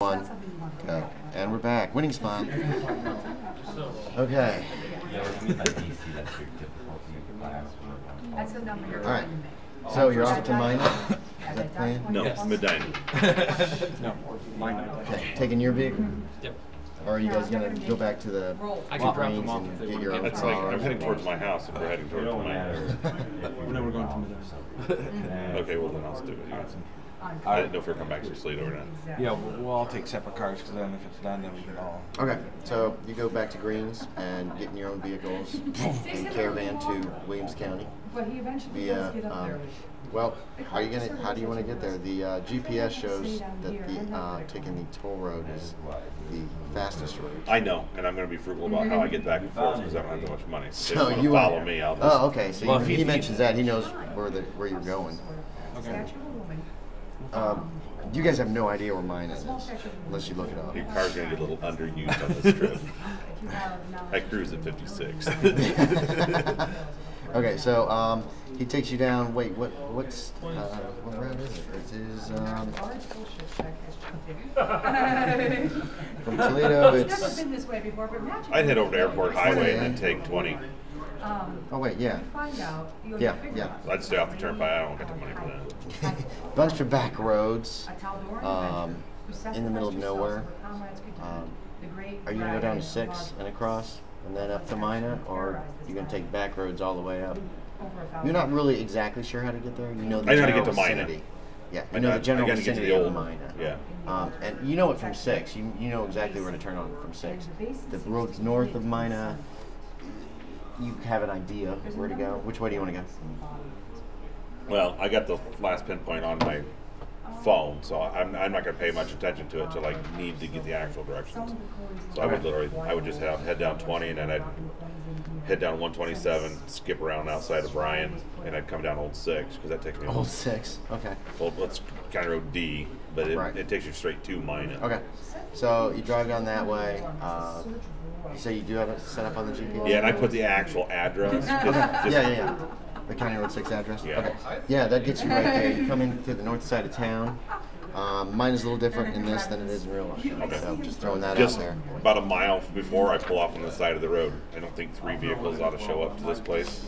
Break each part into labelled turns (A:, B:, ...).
A: 1. Go. And we're back. Winning spot. Okay. Alright. So you're off to Mina? Is that the plan?
B: No, Medina.
C: No, mine.
A: Okay. Taking your vehicle?
C: Yep.
A: Or are you guys going to go back to the
C: I can drop them
A: Greens
C: off
A: and
C: if they
A: get
C: want
A: your
C: to
A: own
C: get
B: That's like,
A: car?
B: I'm heading towards my house if we're heading towards mine.
C: No, we're going to Medina.
B: Okay, well then I'll do it. I didn't know if we were coming back to Toledo or not.
D: Yeah, we'll all take separate cars because then if it's done, then we can all.
A: Okay, so you go back to Greens and get in your own vehicles and caravan to Williams County via. Well, how do you want to get there? The GPS shows that the taking the toll road is the fastest route.
B: I know, and I'm going to be frugal about how I get back and forth because I don't have that much money. So
A: So
B: if
A: you
B: follow me, I'll just...
A: Oh, okay. So he mentions that he knows where you're going.
C: Okay.
A: You guys have no idea where mine is unless you look it up.
B: Your car's going to get a little underused on this trip. I cruise at 56.
A: Okay, so he takes you down. Wait, what route is it? It is from Toledo. It's
B: I'd head over to Airport Highway and then take 20.
A: oh wait, yeah. Yeah.
B: I'd stay off the turnpike. I don't get the money for that.
A: Bunch of back roads in the middle of nowhere. Are you gonna go down to 6 and across and then up to Mina, or are you gonna take back roads all the way up? You're not really exactly sure how to get there. You know the
B: I know how to
A: general
B: get to Mina.
A: vicinity. Yeah, you know the general vicinity of Mina.
B: Yeah.
A: And you know it from 6. You know exactly where to turn on from 6. The roads north of Mina, you have an idea of where to go. Which way do you want to go?
B: Well, I got the last pinpoint on my phone, so I'm not going to pay much attention to it until I need to get the actual directions. So I would just head down 20, and then I'd head down 127, skip around outside of Bryan, and I'd come down Old 6 because that takes me.
A: Old 6. Okay.
B: Well, it's County Road D, but
A: Right.
B: it takes you straight to Mina.
A: Okay. So you drive down that way. You say you do have it set up on the GPS?
B: Yeah, and I put the actual address.
A: Yeah. The County Road 6 address?
B: Yeah.
A: Okay. Yeah, that gets you right there. You come in to the north side of town. Mine is a little different in this than it is in real life.
B: Okay.
A: So just throwing that
B: Just
A: out there.
B: about a mile before I pull off on the side of the road. I don't think 3 vehicles ought to show up to this place.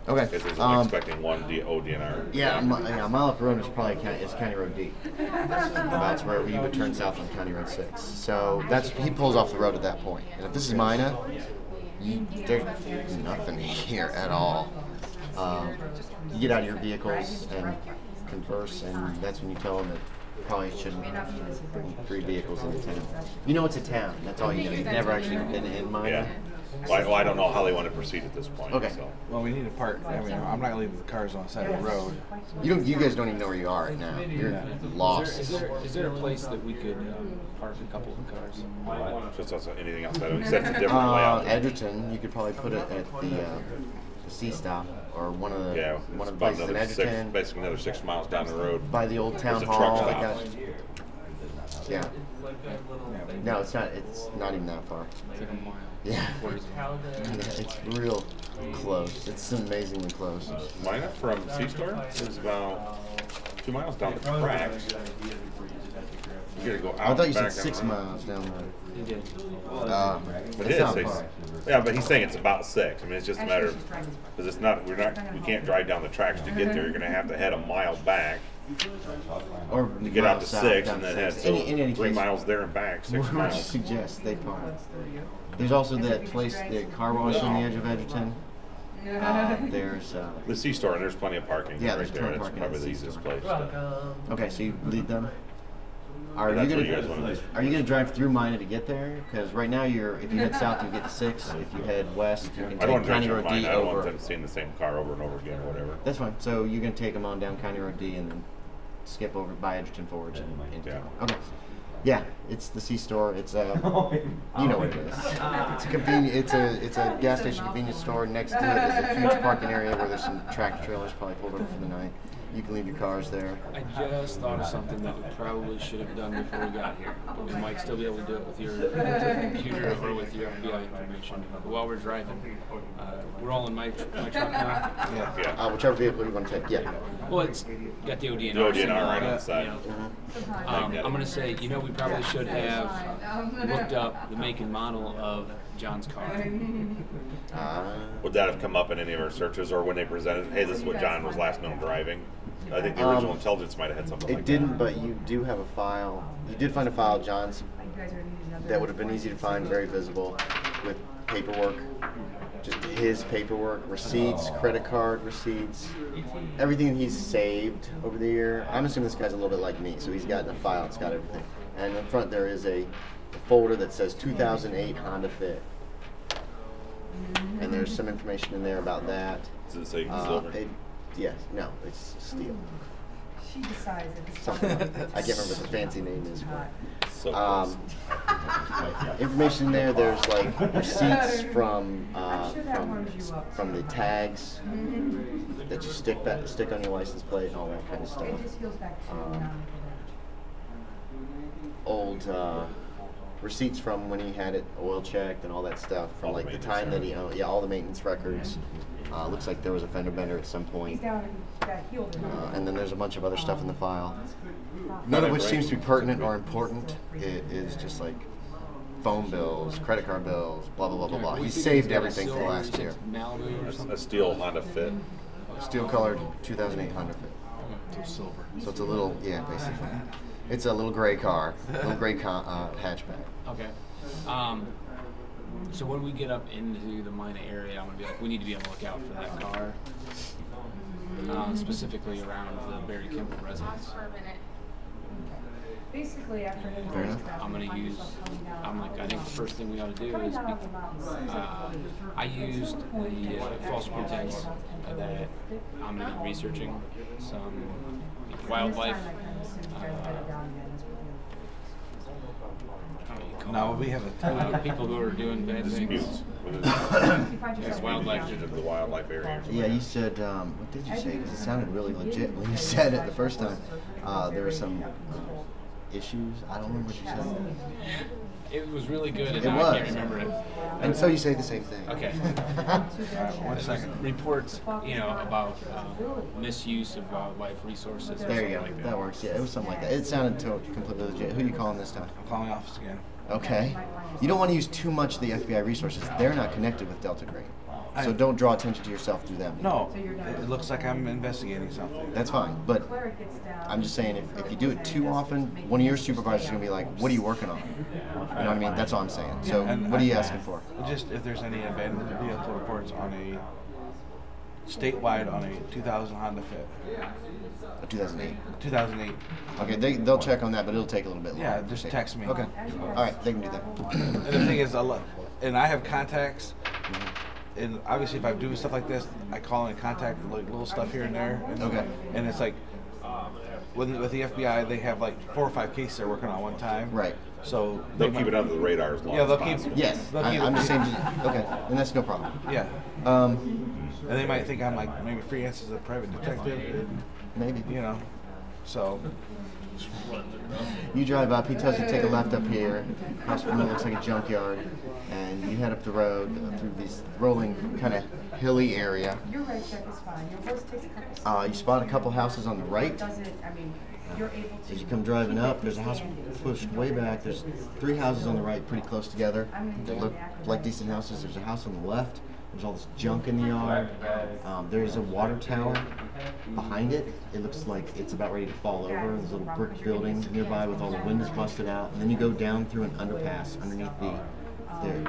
A: Okay.
B: Because there's only expecting one ODNR.
A: Yeah, a mile up the road is probably County Road D. That's where you would turn south on County Road 6. So he pulls off the road at that point. And if this is Mina, there's nothing here at all. You get out of your vehicles and converse, and that's when you tell them that you probably shouldn't bring 3 vehicles into town. You know it's a town. That's all you know. You've never actually been in Mina.
B: Yeah. Well, I don't know how they want to proceed at this point.
A: Okay.
B: So.
D: Well, we need to park. I mean, I'm not gonna leave the cars on the side of the road.
A: You guys don't even know where you are right now. You're lost.
C: Is there a place that we could park a couple of cars?
B: Just outside, anything outside of it. Except it's a different layout.
A: Edgerton, you could probably put it at the C-stop or one of the places in Edgerton.
B: Basically another 6 miles down the road.
A: By the old town
B: There's a truck
A: hall.
B: stop.
A: Yeah. No, it's not. It's not even that far.
C: It's like a mile.
A: Yeah. It's real close. It's amazingly close.
B: Mina from C-Store is about 2 miles down the tracks. You gotta go out.
A: I thought you said
B: back
A: 6
B: and-
A: miles down there.
C: He did.
B: But
A: It's
B: it is
A: not
B: 6.
A: far.
B: Yeah, but he's saying it's about 6. I mean, it's just a matter of because it's not. We can't drive down the tracks to get there. You're gonna have to head a mile back
A: Or
B: to get out to
A: south,
B: 6,
A: down
B: and then
A: to
B: head
A: 6.
B: so
A: In any
B: 3
A: case,
B: miles there and back. 6
A: Where would you
B: miles.
A: suggest they park? There's also that place, the car wash on the edge of Edgerton. There's
B: The C-Store, and there's plenty of parking.
A: Yeah,
B: right
A: there's
B: there.
A: plenty of
B: That's
A: parking at
B: probably
A: the
B: the easiest place.
A: okay. So you lead them. Are
B: That's
A: you
B: what you guys want to do.
A: gonna drive through Mina to get there? Because right now if you head south you get to 6. If you head west you can
B: I don't
A: take
B: want to
A: County
B: drive
A: Road
B: mine.
A: D
B: I don't want
A: over.
B: them seeing the same car over and over again or whatever.
A: That's fine. So you're gonna take them on down County Road D and then skip over by Edgerton Forge and into
B: Yeah.
A: town. Okay. Yeah. It's the C-store. It's you know what it is. It's a convenient. It's a gas station convenience store. Next to it is a huge parking area where there's some tractor trailers probably pulled over for the night. You can leave your cars there.
C: I just thought of something that we probably should have done before we got here. But we might still be able to do it with your computer or with your FBI information. But while we're driving, we're all in my truck now.
B: Yeah.
A: Whichever vehicle you want to take. Yeah.
C: Well, it's got the ODNR.
B: The ODNR right on the side.
C: I'm going to say, we probably should have looked up the make and model of John's car.
B: Would that have come up in any of our searches, or when they presented, hey, this is what John was last known driving? I think the original intelligence might have had something like that.
A: It didn't, but you do have a file. You did find a file of John's that would have been easy to find, very visible, with paperwork. Just his paperwork, receipts, credit card receipts, everything he's saved over the year. I'm assuming this guy's a little bit like me, so he's got in a file, it's got everything. And in front there is a folder that says 2008 Honda Fit. And there's some information in there about that.
B: Does it say silver?
A: Yes, no, it's steel.
E: She decides it's
A: Something like that. I can't remember what the fancy name is.
B: So close.
A: Information in there. There's like receipts from the tags that you stick on your license plate and all that kind of stuff. Old receipts from when he had it oil checked and all that stuff from like the time that he owned. Yeah, all the maintenance records. Looks like there was a fender bender at some point. And then there's a bunch of other stuff in the file. None of which seems to be pertinent or important. It is just like phone bills, credit card bills, blah, blah, blah, blah, blah. He saved everything for last year.
B: A steel Honda Fit.
A: Steel colored 2008 Honda Fit.
D: So silver.
A: So it's a little, yeah, basically. It's a little gray car, little gray hatchback.
C: Okay. So when we get up into the Mina area, I'm going to be like, we need to be on the lookout for that car. Specifically around the Barry Kimball residence.
E: Basically, after
C: I'm going to use, I think the first thing we ought to do is, I used the false pretense that I'm going to be researching some wildlife.
D: No, we have a
C: people who are doing bad things.
B: It's wildlife into the wildlife area.
A: Yeah, you said, what did you say? Because it sounded really legit when you said it the first time. There were some issues. I don't remember what you said.
C: It was really good, and
A: I
C: can't remember it.
A: And so you say the same thing.
C: Okay.
D: 1 second.
C: Reports, about misuse of wildlife resources.
A: There you go.
C: Like
A: That works. Yeah, it was something like that. It sounded completely legit. Who are you calling this time?
D: I'm calling the office again.
A: Okay. You don't want to use too much of the FBI resources. They're not connected with Delta Green. So don't draw attention to yourself through them.
D: No, it looks like I'm investigating something.
A: That's fine. But I'm just saying, if you do it too often, one of your supervisors is going to be like, what are you working on? You know what I mean? That's all I'm saying. So what are you asking for?
D: Just if there's any abandoned vehicle reports on a statewide on a 2000 Honda Fit.
A: A 2008.
D: 2008.
A: Okay, they'll check on that, but it'll take a little bit longer.
D: Yeah, just text me.
A: Okay. All right, they can do that.
D: And the thing is, and I have contacts. And obviously, if I'm doing stuff like this, I call in contact like little stuff here and there. And,
A: Okay.
D: And it's like, with the FBI, they have like 4 or 5 cases they're working on one time.
A: Right.
D: So
B: They'll keep it under the radar as long
D: Yeah,
B: as
D: they'll
B: possible.
D: keep.
A: Yes,
D: They'll keep
A: I'm just saying. Okay, and that's no problem.
D: Yeah. And they might think I'm like maybe Freelance is a private detective. And,
A: Maybe.
D: So.
A: You drive up, he tells you to take a left up here, across from what looks like a junkyard, and you head up the road through this rolling kind of hilly area.
E: Your right check is fine. Your horse takes a couple
A: You spot a couple houses on the right.
E: You're able to.
A: As you come driving up, there's a house pushed way back. There's 3 houses on the right, pretty close together. They look like decent houses. There's a house on the left. There's all this junk in the yard. There's a water tower behind it. It looks like it's about ready to fall over. There's a little brick building nearby with all the windows busted out. And then you go down through an underpass underneath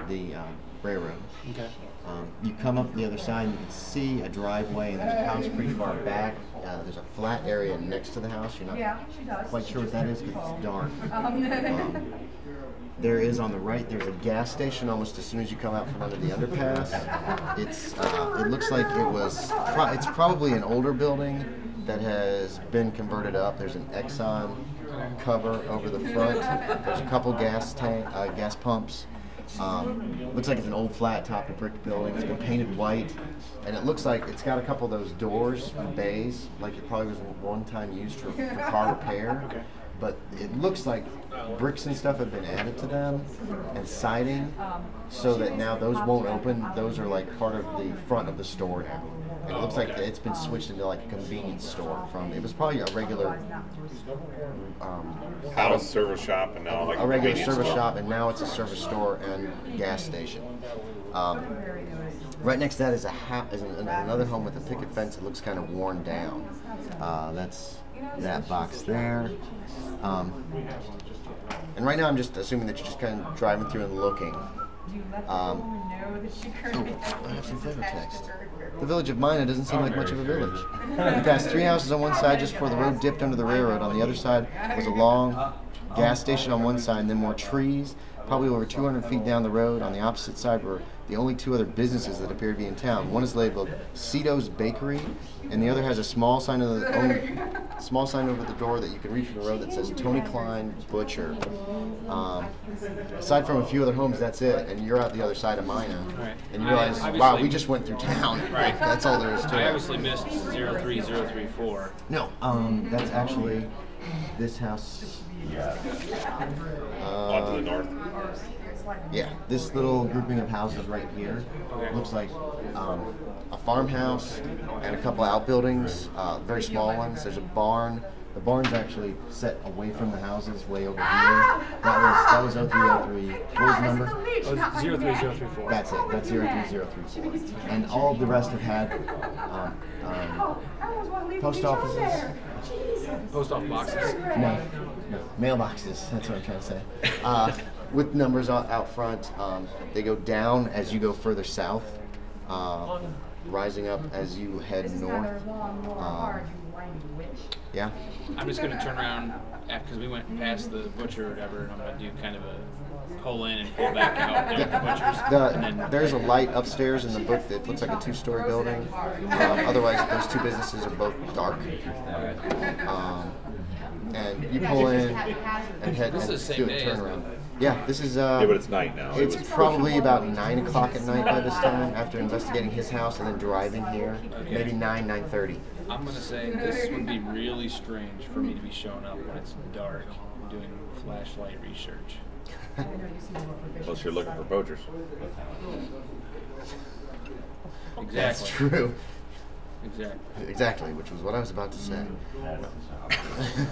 A: the railroad.
C: Okay.
A: You come up the other side and you can see a driveway, and there's a house pretty far back. There's a flat area next to the house. You're not quite sure what that is because it's dark. There is on the right, there's a gas station almost as soon as you come out from under the underpass. It looks like it's probably an older building that has been converted up. There's an Exxon cover over the front. There's a couple gas pumps. Looks like it's an old flat top brick building. It's been painted white, and it looks like it's got a couple of those doors, bays, like it probably was one time used for car repair.
C: Okay.
A: But it looks like bricks and stuff have been added to them, and siding, so that now those won't open. Those are like part of the front of the store now. And it looks like it's been switched into like a convenience store. It was probably a regular
B: House service shop, and now like
A: a regular
B: convenience
A: service
B: store.
A: shop, and now it's a service store and gas station. Right next to that is another home with a picket fence. It looks kind of worn down. That's that box there. And right now I'm just assuming that you're just kind of driving through and looking. I have some photo text. The village of Mina doesn't seem like much of a village. We passed 3 houses on one side just before the road dipped under the railroad. On the other side was a long gas station on one side, and then more trees. Probably over 200 feet down the road, on the opposite side, were the only 2 other businesses that appear to be in town. One is labeled Cito's Bakery, and the other has a small sign over the door that you can read from the road that says Tony Klein Butcher. Aside from a few other homes, that's it, and you're out the other side of Mina,
C: Right.
A: and you realize, wow, we just went through town.
C: Right.
A: That's all there is to
C: I
A: it.
C: obviously missed 03034.
A: No, that's actually this house.
B: On to the north.
A: Yeah, this little grouping of houses right here looks like a farmhouse and a couple of outbuildings, very small ones. There's a barn. The barn's actually set away from the houses, way over here. That was 0303. What was the number?
C: Oh, 03034.
A: That's it. That's 03034. And all of the rest have had post offices.
C: Post office boxes.
A: No, mailboxes. That's what I'm trying to say. With numbers out front, they go down as you go further south, rising up as you head north. Yeah.
C: I'm just going to turn around because we went past the butcher or whatever, and I'm going to do kind of a pull in and pull back out there at the butcher's. And then
A: There's a light upstairs in the book that looks like a 2-story building. Otherwise, those 2 businesses are both dark. And you pull in and head
C: This is the
A: and
C: same
A: do a
C: day, isn't
A: turnaround.
C: it?
A: Yeah, this is.
B: Yeah, but it's night now.
A: It's probably about 9 o'clock at night by this time. After investigating his house and then driving here, maybe 9:30.
C: I'm going to say this would be really strange for me to be showing up when it's dark doing flashlight research.
B: Unless you're looking for poachers.
C: Exactly.
A: That's true.
C: Exactly.
A: Which was what I was about to say.
C: I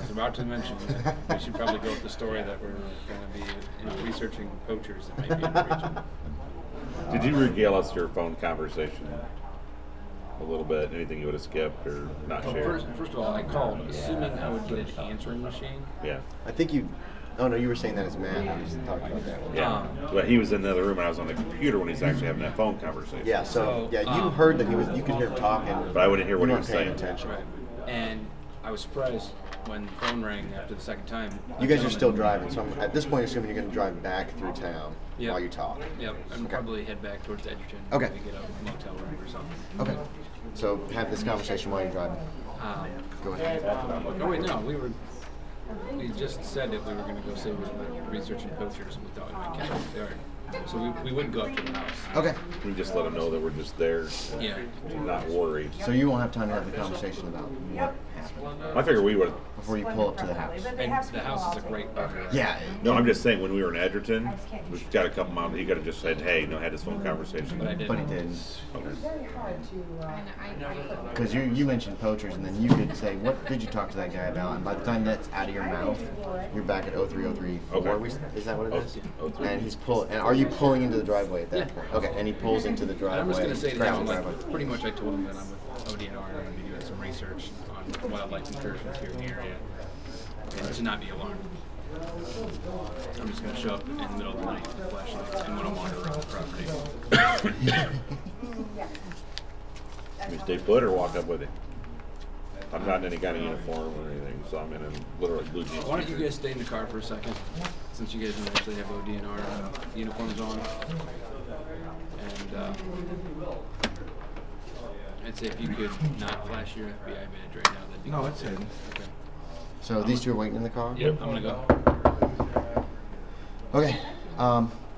C: was about to mention that we should probably go with the story that we're going to be researching poachers that might be in the region.
B: Did you regale us your phone conversation a little bit? Anything you would have skipped or not shared?
C: First of all, I called assuming I would get an answering machine.
B: Yeah.
A: I think you. Oh no, you were saying that as Matt. We just talked about that.
B: Yeah. But he was in the other room and I was on the computer when he's actually having that phone conversation.
A: Yeah. So you heard that you could hear him talking,
B: But I wouldn't hear what
A: you
B: he
A: weren't
B: was
A: paying
B: saying.
A: attention.
C: Right. And I was surprised when the phone rang after the second time.
A: You guys are still driving, so I'm, at this point, assuming you're going to drive back through town
C: Yep.
A: while you talk.
C: Yep. I'm
A: Okay.
C: probably head back towards Edgerton.
A: Okay.
C: Maybe get a motel room or something.
A: Okay. So have this conversation while you're driving. Go ahead.
C: Oh wait, no, we just said that we were going to go say we were researching poachers, and we thought we might catch them there. So we wouldn't go up to the house.
A: Okay.
B: We just let him know that we're just there.
C: Yeah.
B: Not worried.
A: So you won't have time to have the conversation about what happened
B: I figure we would.
A: before you pull up to the house.
C: And the house is a great buffer.
A: Yeah.
B: No, I'm just saying when we were in Edgerton, we've got a couple months. He could have just said, "Hey," had this phone conversation.
C: But I didn't.
A: But he didn't.
B: Okay.
A: Because you mentioned poachers, and then you could say, what did you talk to that guy about? And by the time that's out of your mouth, you're back at 03034.
B: Okay.
A: Is that what it is?
B: 03.
A: And and are you pulling into the driveway at that
C: Yeah.
A: point? Okay, and he pulls into the
C: And
A: driveway.
C: I'm just going to say to
A: grabs
C: them,
A: the
C: like,
A: driveway.
C: pretty much I told them that I'm with ODNR and I'm going to be doing some research on wildlife incursions here in the area. And to not be alarmed. I'm just going to show up in the middle of the night with flashlights and when I'm wandering around the property.
B: You stay put or walk up with him. I'm not in any kind of uniform or anything, so I'm in a literally blue jeans.
C: Why don't you guys stay in the car for a second, since you guys don't actually have ODNR uniforms on. And I'd say if you could not flash your FBI badge right now, that'd be
D: No,
C: cool.
D: it's hidden.
C: Okay.
A: So these two are waiting in the car?
C: Yep, I'm gonna go.
A: Okay.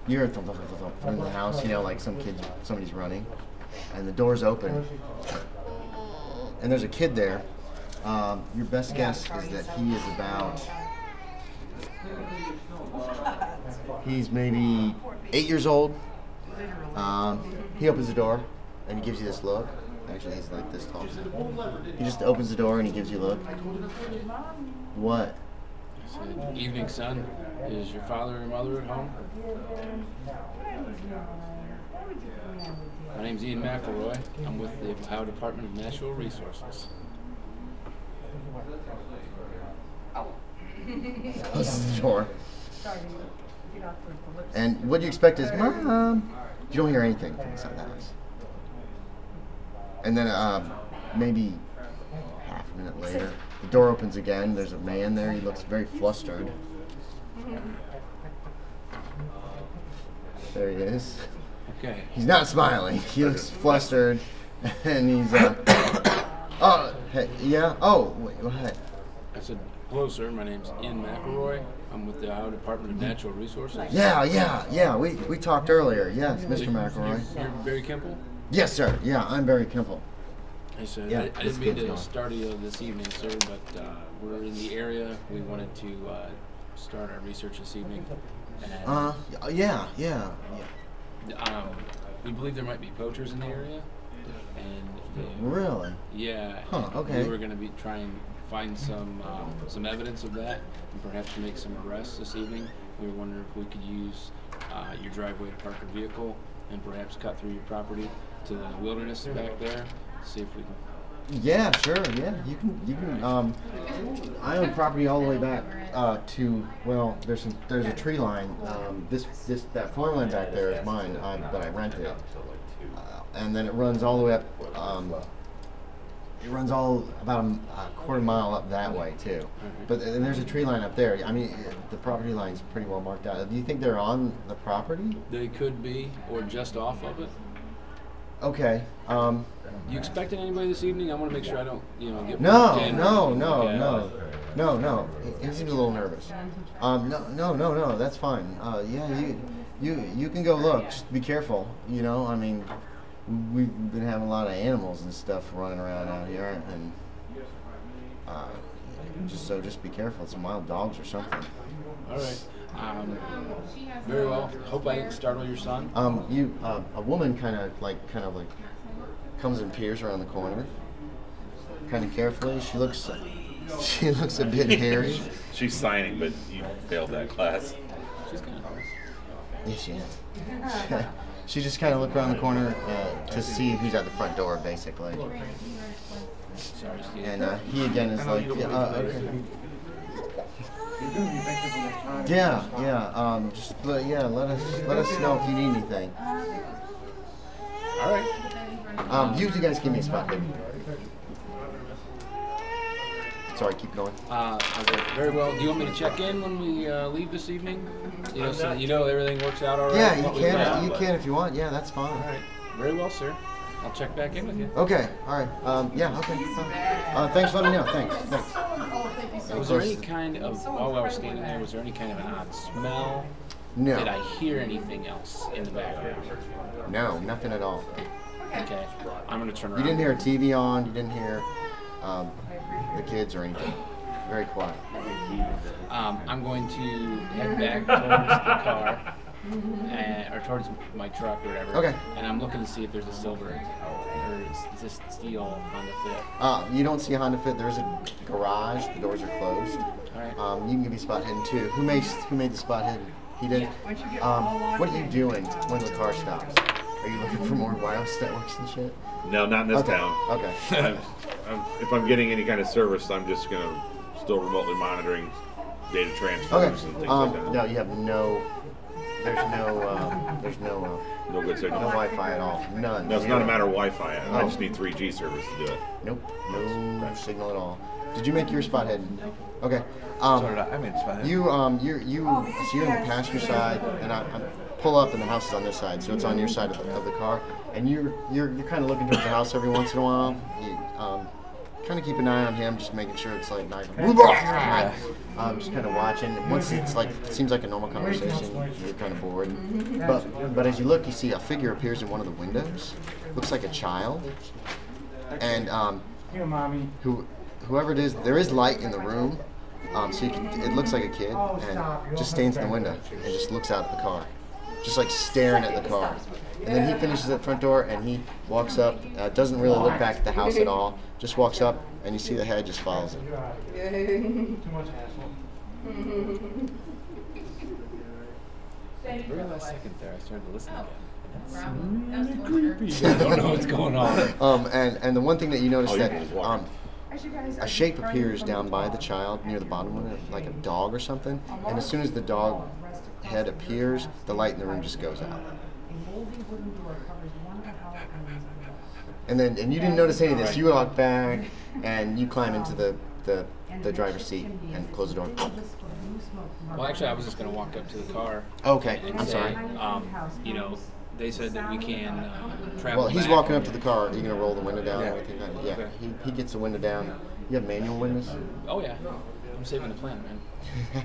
A: You hear thump, thump, thump, thump from the house, you know, like somebody's running, and the door's open, and there's a kid there. Your best guess is that he is about, he's maybe 8 years old. He opens the door, and he gives you this look. Actually, he's like this tall. He just opens the door, and he gives you a look. What?
C: I said, evening, son. Is your father or mother at home? My name's Ian MacElroy. I'm with the Ohio Department of Natural Resources.
A: Closes the door. And what you expect is, Mom. You don't hear anything from inside the house. And then maybe half a minute later, the door opens again. There's a man there. He looks very flustered. There he is.
C: Okay.
A: He's not smiling. He looks flustered, and he's oh, hey, yeah. Oh, wait, go ahead.
C: I said, hello, sir. My name's Ian MacElroy. I'm with the Ohio Department of Natural Resources.
A: Yeah. We talked earlier. Yes, Mr. MacElroy.
C: You're Barry Kimple?
A: Yes, sir. Yeah, I'm Barry Kimple.
C: I said,
A: Yeah,
C: I
A: this
C: didn't mean
A: kid's
C: to
A: gone.
C: start you this evening, sir, but we're in the area. We wanted to start our research this evening. And,
A: Yeah.
C: we believe there might be poachers in the area. And
A: Really?
C: yeah,
A: Huh,
C: and
A: okay.
C: we were going to be trying to find some evidence of that and perhaps make some arrests this evening. We were wondering if we could use your driveway to park a vehicle and perhaps cut through your property to the wilderness back there. See if we can.
A: Yeah, sure. Yeah, you can. I own property all the way back to, well, there's a tree line. That farmland back there is mine, but I rent it. And then it runs all the way up. It runs all about a quarter mile up that way too. But and there's a tree line up there. I mean, the property line's pretty well marked out. Do you think they're on the property?
C: They could be, or just off of it.
A: Okay.
C: You expecting anybody this evening? I want to make sure I don't, get
A: No.
C: booked in or anything like that.
A: He seems a little nervous. No. That's fine. Yeah, you can go look. Just be careful. I mean, we've been having a lot of animals and stuff running around out here, and just be careful. Some wild dogs or something.
C: All right. Very well. Hope I didn't startle your son.
A: A woman kind of like comes and peers around the corner, kind of carefully. She looks a bit hairy.
B: She's signing, but you failed that class.
C: She's kind of nice.
A: Yeah, she is. She just kind of looked around the corner to see who's at the front door, basically.
C: Sorry, Steve.
A: And he again is like, okay. Yeah. Just let us know if you need anything.
C: All right.
A: You two guys give me a spot, baby. Sorry, keep going.
C: I was like, very well. Do you want me to check in when we leave this evening? So that everything works out all right.
A: Yeah,
C: what we found?
A: you can if you want. Yeah, that's fine.
C: All right. Very well, sir. I'll check back in with you.
A: Okay. All right. Yeah. Okay. Fine. Thanks for letting me know. Thanks.
C: Was there any kind of, while I was standing there, was there any kind of an odd smell?
A: No.
C: Did I hear anything else in the background?
A: No, nothing at all.
C: Okay. I'm going to turn around.
A: You didn't hear a TV on. You didn't hear the kids or anything. Very quiet.
C: I'm going to head back towards the car, or towards my truck or whatever.
A: Okay.
C: And I'm looking to see if there's a silver or is this steel Honda Fit.
A: You don't see a Honda Fit. There's a garage. The doors are closed.
C: All right.
A: You can give me spot hidden too. Who made the spot hidden? He did. What are you doing when the car stops? Are you looking for more wireless networks and shit?
B: No, not in this
A: Okay.
B: town.
A: Okay.
B: If I'm getting any kind of service, I'm just going to still remotely monitoring data transfers
A: Okay.
B: and things like that.
A: No, you have no. There's no
B: No good signal.
A: no Wi-Fi at all. None.
B: No, it's not a matter of Wi-Fi. I
A: Oh.
B: just need 3G service to do it.
A: Nope. No signal at all. Did you make your spot hidden? Okay.
D: So did I made the spot.
A: So you're in the passenger side, and I pull up, and the house is on this side, so it's on your side of the car, and you're kind of looking towards the house every once in a while. You trying to keep an eye on him, just making sure it's like not just kind of watching. Once it's like it seems like a normal conversation, you're kind of bored. But as you look, you see a figure appears in one of the windows. Looks like a child, and whoever it is, there is light in the room, so you can. It looks like a kid, and just stands in the window and just looks out at the car, just like staring at the car. And then he finishes at the front door and he walks up, doesn't really look back at the house at all, just walks up and you see the head just follows him.
C: Very last second there, I started to listen again. Creepy. I don't know what's going on.
A: And the one thing that you notice that a shape appears down by the child near the bottom of it, like a dog or something. And as soon as the dog head appears, the light in the room just goes out. And you didn't notice any of this. You walk back and you climb into the driver's seat and close the door.
C: Well, actually, I was just going to walk up to the car.
A: Okay,
C: And
A: I'm
C: say,
A: sorry.
C: You know, they said that we can travel.
A: Well, he's
C: back.
A: walking up to the car. Are you going to roll the window down?
D: Yeah.
A: And everything? Yeah.
C: Okay.
A: He gets the window down. You have manual windows?
C: Oh yeah, I'm saving the planet, man.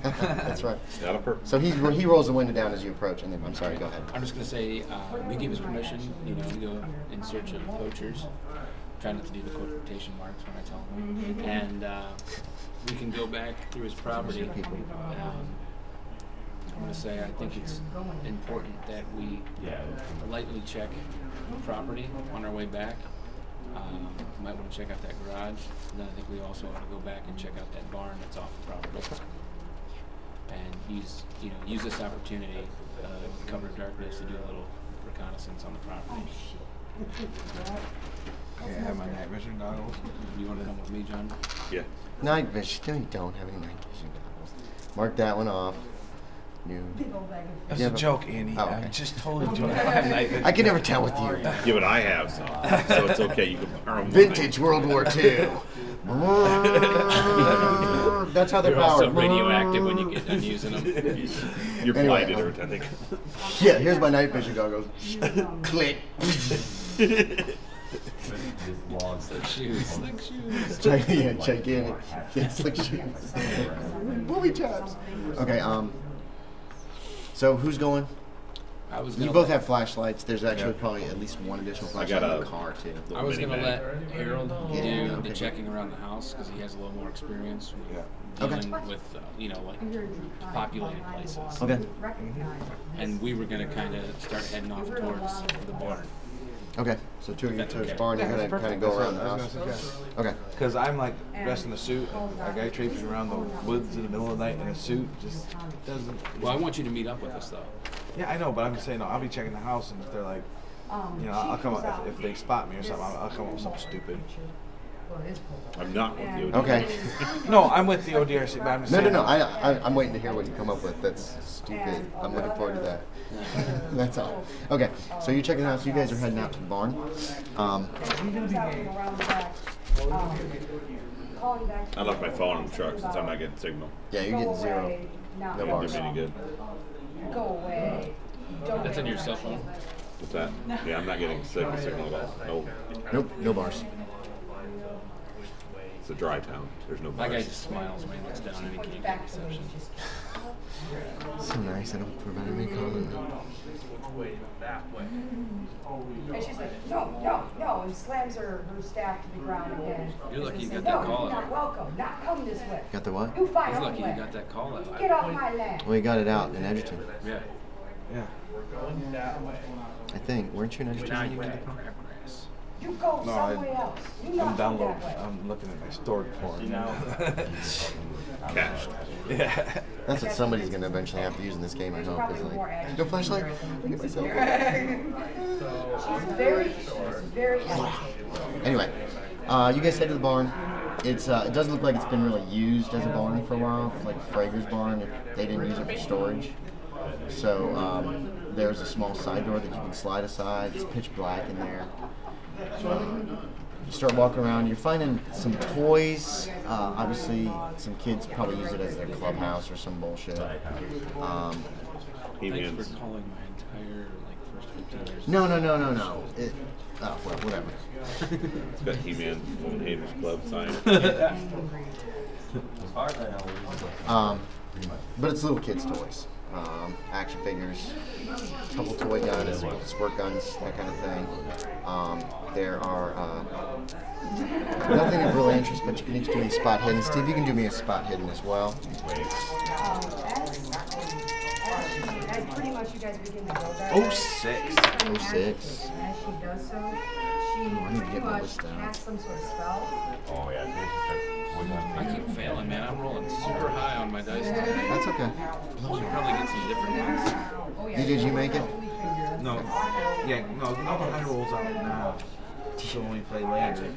A: That's right.
B: Not a purpose.
A: So he rolls the window down as you approach, and then I'm sorry. Go ahead.
C: I'm just gonna say we gave us permission, you know, to go in search of poachers. Try not to do the quotation marks when I tell them. And we can go back through his property. I'm gonna say I think it's important that we lightly check the property on our way back. Might want to check out that garage. And then I think we also want to go back and check out that barn that's off the property. And use this opportunity with cover of darkness to do a little reconnaissance on the property.
D: Okay, I have my night vision goggles.
C: You want to come with me, John?
B: Yeah.
A: Night vision. No, you don't have any night vision goggles. Mark that one off. New.
D: That's
A: Yeah,
D: a
A: but-
D: joke, Andy.
A: Oh, okay.
D: I'm just totally joking. I have night vision.
A: I can never tell with you.
B: Yeah, but I have some, so it's okay. You can borrow mine.
A: Vintage World War II. That's how they're
C: They're also
A: powered.
C: radioactive when you get done using them.
B: You're
A: Anyway,
B: blinded every time.
A: Yeah, here's my night vision goggles. Click.
C: Slick shoes. Slick shoes.
A: Gigantic. Yeah, slick shoes. Booby traps. Okay, so who's going?
C: I was
A: You
C: gonna
A: both
C: let-
A: have flashlights. There's actually probably at least one additional
B: I
A: flashlight
B: got
A: in the car, too.
C: I was
B: Mini
C: gonna
B: bag.
C: let Harold do
A: Yeah, okay.
C: the checking around the house because he has a little more experience with
A: Okay.
C: dealing with like populated places.
A: Okay.
C: And we were gonna kind of start heading off towards the barn.
A: Okay, so two of you
C: That's
A: towards
C: okay.
A: barn, you're
D: Yeah,
A: going
D: that's
A: to kind of
D: perfect.
A: go around the
D: That's
A: house.
D: what I was gonna suggest.
A: Okay.
D: Because I'm like dressed in a suit, a guy traipsing around the woods in the middle of the night in a suit just doesn't.
C: Well, I want you to meet up with us though.
D: Yeah, I know, but I'm just saying, no, I'll be checking the house, and if they're like, you know, I'll come up if they spot me or something. I'll come up with something stupid.
B: I'm not with you.
A: Okay.
D: No, I'm with the ODRC, but I'm just
A: No,
D: saying.
A: I'm waiting to hear what you come up with. That's stupid. I'm looking forward to that. That's all. Okay, so you're checking the house. You guys are heading out to the barn.
B: I left my phone in the truck since I'm not getting signal.
A: Yeah, you're getting zero. No
B: It didn't
A: bars.
B: do me any good.
E: Go away. Don't
C: That's on your cell phone.
B: What's that? Yeah, I'm not getting signal at all. No.
A: Nope, no bars.
B: It's a dry town. There's no
C: My guy
B: bars.
C: just smiles when he looks down and he can't get reception.
A: So nice. I don't prevent me calling them.
E: And she's like, no, and slams her staff to the ground again.
C: You're lucky you
E: And
C: got
E: says,
C: that call
E: No, you're
C: out.
E: not welcome. Not come this way.
A: Got the what?
E: You find
C: He's
E: your
C: lucky
E: way.
C: you got that call out.
E: Get off my land.
A: Well, you got it out in Edgerton.
C: Yeah.
D: Yeah.
A: I think. Weren't you in
C: But now you
A: Edgerton?
C: got crabgrass.
E: You go
D: No,
E: somewhere else. You not
D: I'm
E: come
D: downloading.
E: that way.
D: I'm looking at my stored porn.
B: Cached.
D: Yeah.
A: That's what somebody's going to eventually have to use in this game, I
E: There's
A: hope.
E: probably
A: Is
E: more
A: like,
E: action.
A: no flashlight? I'll get myself.
E: She's very agitated.
A: Anyway, you guys head to the barn. It does look like it's been really used as a barn for a while, like Frager's barn. If they didn't use it for storage. So there's a small side door that you can slide aside. It's pitch black in there. You start walking around. You're finding some toys. Obviously, some kids probably use it as their clubhouse or some bullshit.
C: Thanks
B: He means
C: for calling my entire first 15 years.
A: No. Oh, well, whatever.
B: It's got He-Man Haters Club sign.
A: But it's little kids' toys. Action figures, a couple toy guns, squirt guns, that kind of thing. There are nothing of real interest, but you can each do me spot hidden. Steve, you can do me a spot hidden as well.
E: As pretty much you guys begin to go that
D: Oh,
E: way,
D: 6.
A: Oh, 6.
E: and as she does so, she
A: I need to
E: pretty
A: get my
E: much
A: list down.
E: casts some sort of spell.
F: Oh yeah,
C: I keep failing, man. I'm rolling super high on my dice today.
A: That's okay.
C: You should probably get some different ones.
A: Did you make it?
D: No. Yeah, no, the high rolls out now. So when we play later.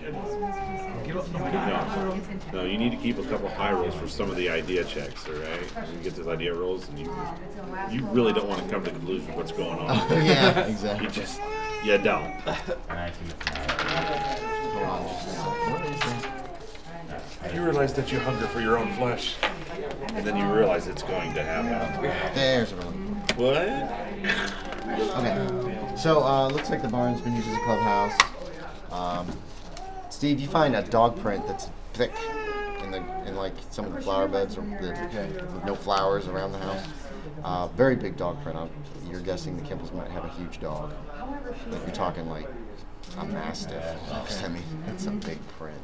B: No, you need to keep a couple high rolls for some of the idea checks, all right? You get those idea rolls, and you really don't want to come to the conclusion of what's going on.
A: Yeah, exactly.
B: You don't.
A: Hold on just a second. What is that?
B: You realize that you hunger for your own flesh, and then you realize it's going to happen.
A: There's a really cool.
B: What?
A: Okay. So, looks like the barn's been used as a clubhouse. Steve, you find a dog print that's thick in like some of the flower beds with no flowers around the house. Very big dog print. You're guessing the Kimbells might have a huge dog. Like you're talking like a mastiff. I mean, that's a big print.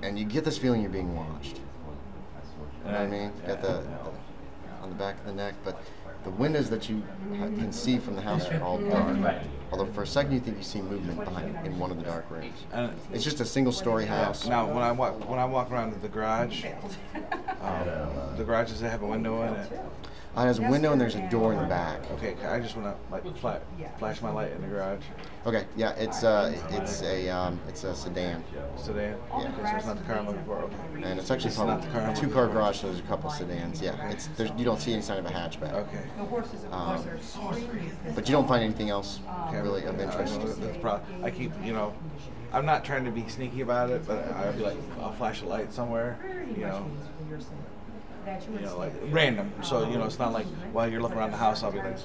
A: And you get this feeling you're being watched. You know what I mean? You got the on the back of the neck, but the windows that you can see from the house are all dark. Although for a second you think you see movement behind in one of the dark rooms. It's just a single-story house.
D: Now, when I walk around to the garage, the garage, does it have a window in it?
A: It has a window and there's a door in the back.
D: Okay, I just want to flash my light in the garage.
A: Okay, yeah, it's a sedan.
D: Sedan?
A: Yeah.
D: Okay, so it's not the car I'm looking for. Okay.
A: And it's actually
D: It's not the car I'm
A: probably
D: looking
A: two-car
D: for.
A: garage, so there's a couple sedans. Yeah, you don't see any sign of a hatchback.
D: Okay.
E: The horses, of course, are extremely
A: But you don't find anything else really of
D: I
A: interest.
D: know that's I keep, I'm not trying to be sneaky about it, but I'll be like, I'll flash a light somewhere, like random. So, it's not like while you're looking around the house, I'll be like,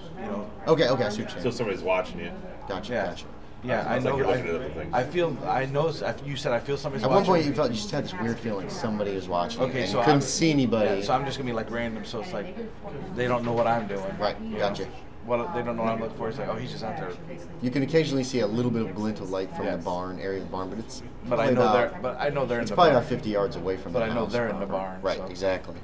A: Okay, I see what you're
B: So
A: saying.
B: somebody's watching you.
A: Gotcha,
D: Yeah.
A: gotcha.
D: Yeah, I
B: Sounds like
D: know.
B: you're looking at other things.
D: You said I feel somebody's
A: At
D: watching.
A: one point, you just had this weird feeling somebody was watching.
D: Okay,
A: and
D: so
A: you couldn't
D: I'm-
A: see anybody.
D: Yeah, so I'm just gonna be like random. So it's like they don't know what I'm doing.
A: Right, gotcha.
D: They don't know what I'm looking for. It's like, oh, he's just out there.
A: You can occasionally see a little bit of glint of light from the
D: Yes.
A: barn area of the barn, but it's
D: But I
A: probably
D: know
A: about-
D: they're. But I know they're in
A: It's
D: the
A: probably
D: barn.
A: about 50 yards away from
D: But
A: the
D: I
A: house.
D: know they're in the barn,
A: Right,
D: so.
A: exactly.